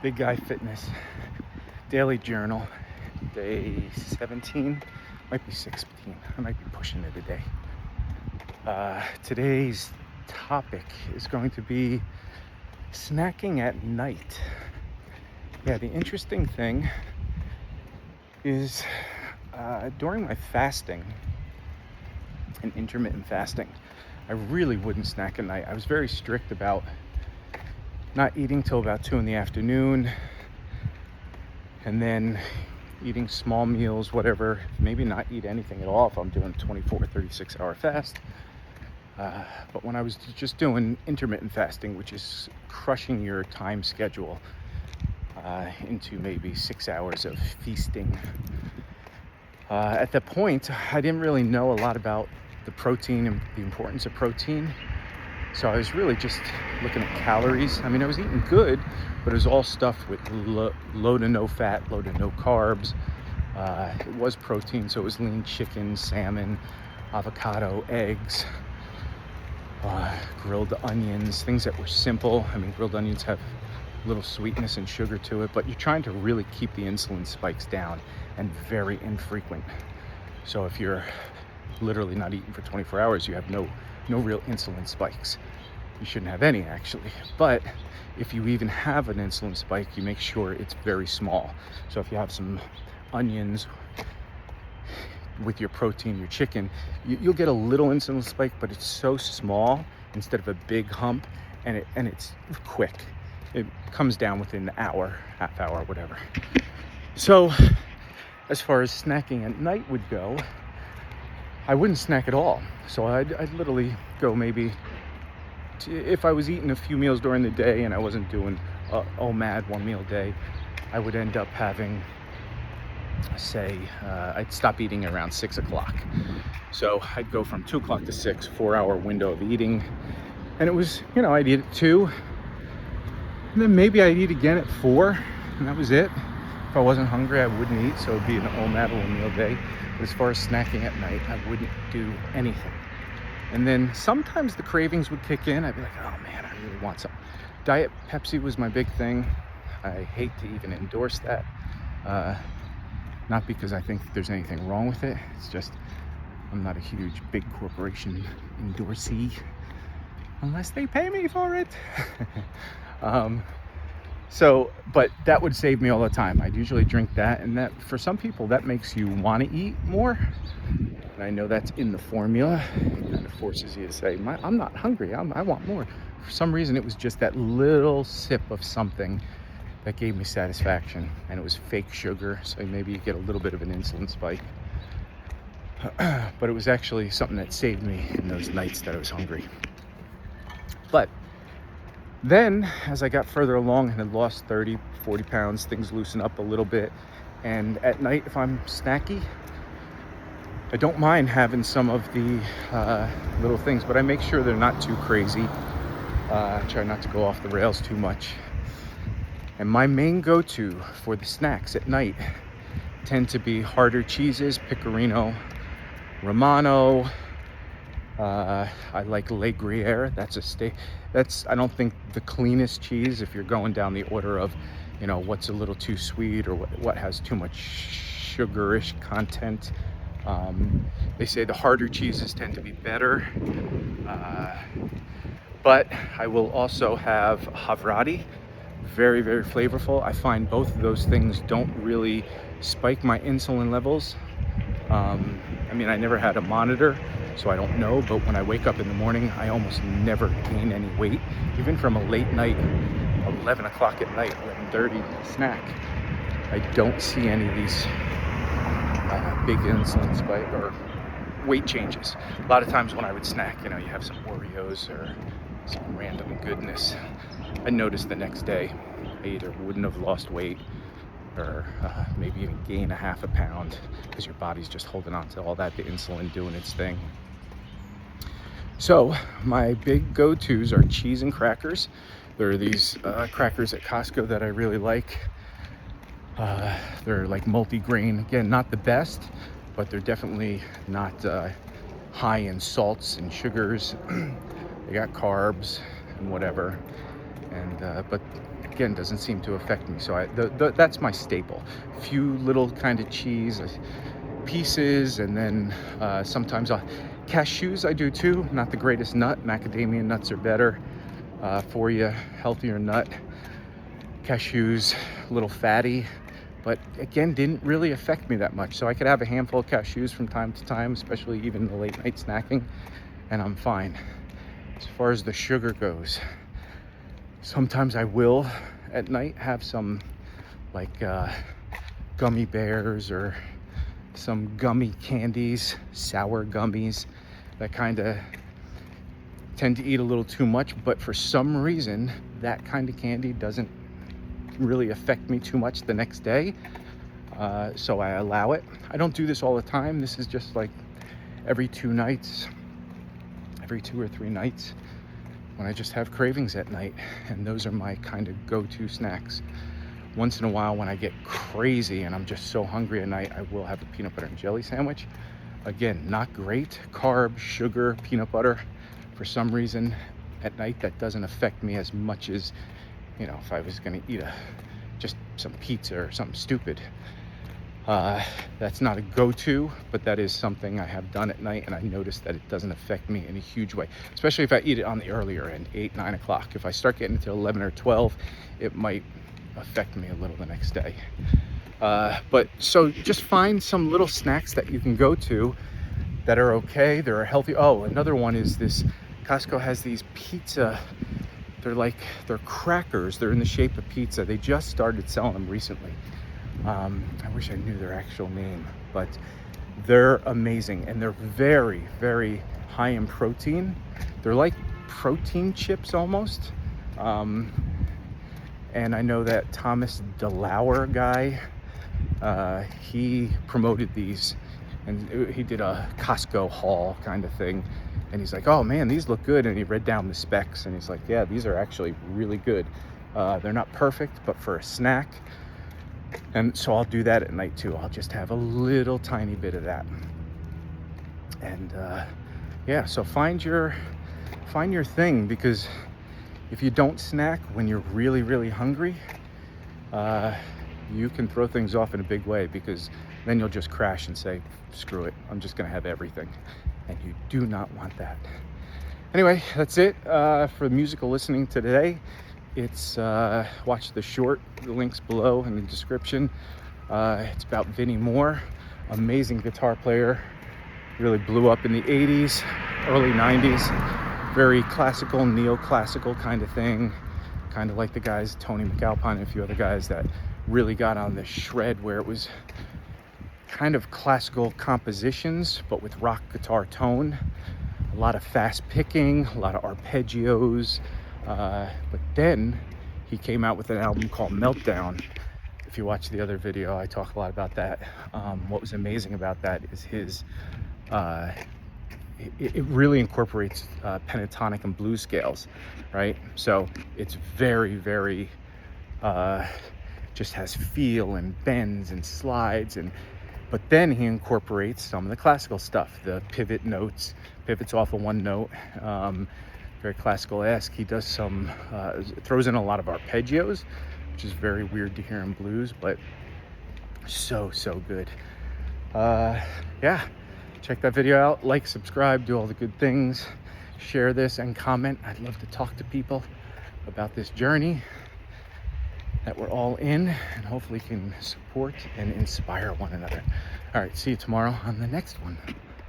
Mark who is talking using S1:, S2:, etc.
S1: Big Guy Fitness Daily Journal, day 17, might be 16. I might be pushing it a day. Today's topic is going to be snacking at night. Yeah, the interesting thing is during my fasting and intermittent fasting, I really wouldn't snack at night. I was very strict about not eating till about 2 in the afternoon, and then eating small meals, whatever, maybe not eat anything at all if I'm doing 24, 36-hour fast. But when I was just doing intermittent fasting, which is crushing your time schedule into maybe 6 hours of feasting, at that point, I didn't really know a lot about the protein and the importance of protein. So I was really just looking at calories. I mean, I was eating good, but it was all stuff with low to no fat, low to no carbs. It was protein, so it was lean chicken, salmon, avocado, eggs, grilled onions, things that were simple. I mean, grilled onions have a little sweetness and sugar to it, but you're trying to really keep the insulin spikes down and very infrequent. So if you're literally not eating for 24 hours, you have no real insulin spikes. You shouldn't have any, actually. But if you even have an insulin spike, you make sure it's very small. So if you have some onions with your protein, your chicken, you'll get a little insulin spike, but it's so small instead of a big hump, and it's quick. It comes down within an hour, half hour, whatever. So as far as snacking at night would go, I wouldn't snack at all. So I'd literally go maybe, if I was eating a few meals during the day and I wasn't doing mad 1 meal a day, I would end up having, say, I'd stop eating around 6 o'clock. So I'd go from 2 o'clock to 6, 4-hour window of eating. And it was, I'd eat at 2, and then maybe I'd eat again at 4, and that was it. If I wasn't hungry, I wouldn't eat, so it'd be an mad 1 meal a day. But as far as snacking at night, I wouldn't do anything. And then sometimes the cravings would kick in. I'd be like, oh man, I really want some. Diet Pepsi was my big thing. I hate to even endorse that. Not because I think there's anything wrong with it. It's just I'm not a huge big corporation endorsee unless they pay me for it. But that would save me all the time. I'd usually drink that, and that, for some people, that makes you want to eat more. And I know that's in the formula. It kind of forces you to say, I'm not hungry, I want more. For some reason, it was just that little sip of something that gave me satisfaction, and it was fake sugar, so maybe you get a little bit of an insulin spike. But it was actually something that saved me in those nights that I was hungry. But then, as I got further along and had lost 30, 40 pounds, things loosen up a little bit. And at night, if I'm snacky, I don't mind having some of the little things, but I make sure they're not too crazy. I try not to go off the rails too much. And my main go-to for the snacks at night tend to be harder cheeses, Pecorino Romano. I like Le Gruyere. That's I don't think the cleanest cheese if you're going down the order of, what's a little too sweet or what has too much sugarish content. They say the harder cheeses tend to be better. But I will also have Havrati, very, very flavorful. I find both of those things don't really spike my insulin levels. I never had a monitor, so I don't know, but when I wake up in the morning, I almost never gain any weight, even from a late night, 11 o'clock at night, 11:30 snack. I don't see any of these big insulin spike or weight changes. A lot of times when I would snack, you have some Oreos or some random goodness, I noticed the next day I either wouldn't have lost weight or maybe even gain a half a pound because your body's just holding on to all that, the insulin doing its thing. So my big go-tos are cheese and crackers. There are these crackers at Costco that I really like. They're like multi-grain. Again, not the best, but they're definitely not high in salts and sugars. They got carbs and whatever. And but again, doesn't seem to affect me. So that's my staple. A few little kind of cheese pieces, and then sometimes cashews I do too. Not the greatest nut. Macadamia nuts are better for you, healthier nut. Cashews, a little fatty, but again, didn't really affect me that much. So I could have a handful of cashews from time to time, especially even the late night snacking, and I'm fine. As far as the sugar goes, sometimes I will at night have some like gummy bears or some gummy candies, sour gummies, that kind of tend to eat a little too much, but for some reason that kind of candy doesn't really affect me too much the next day, so I allow it. I don't do this all the time. This is just like every 2 nights, every 2 or 3 nights, when I just have cravings at night, and those are my kind of go-to snacks. Once in a while, when I get crazy and I'm just so hungry at night, I will have a peanut butter and jelly sandwich. Again, not great carb, sugar, peanut butter. For some reason at night that doesn't affect me as much as, you know, if I was going to eat just some pizza or something stupid. That's not a go-to, but that is something I have done at night, and I noticed that it doesn't affect me in a huge way, especially if I eat it on the earlier end, 8, 9 o'clock. If I start getting into 11 or 12, it might affect me a little the next day. But so just find some little snacks that you can go to that are okay, they're healthy. Oh, another one is this, Costco has these pizza, they're crackers, they're in the shape of pizza. They just started selling them recently. I wish I knew their actual name, but they're amazing, and they're very, very high in protein. They're like protein chips almost. And I know that Thomas DeLauer guy, he promoted these, and he did a Costco haul kind of thing, and he's like, oh man, these look good, and he read down the specs, and he's like, yeah, these are actually really good. They're not perfect, but for a snack. And so I'll do that at night too. I'll just have a little tiny bit of that. And yeah, so find your thing, because if you don't snack when you're really, really hungry, you can throw things off in a big way, because then you'll just crash and say, screw it, I'm just gonna have everything. And you do not want that. Anyway, that's it for musical listening today. It's watch the short, the links below in the description. It's about Vinnie Moore, amazing guitar player, really blew up in the 80s, early 90s, very classical, neoclassical kind of thing, kind of like the guys Tony McAlpine and a few other guys that really got on the shred, where it was kind of classical compositions but with rock guitar tone, a lot of fast picking, a lot of arpeggios. But then he came out with an album called Meltdown. If you watch the other video, I talk a lot about that. What was amazing about that is his it really incorporates pentatonic and blues scales, right? So it's very, very just has feel and bends and slides, but then he incorporates some of the classical stuff, the pivot notes, pivots off of one note, very classical-esque. He does some, throws in a lot of arpeggios, which is very weird to hear in blues, but so good. Yeah, check that video out, like, subscribe, do all the good things, share this and comment. I'd love to talk to people about this journey that we're all in, and hopefully can support and inspire one another. All right, see you tomorrow on the next one.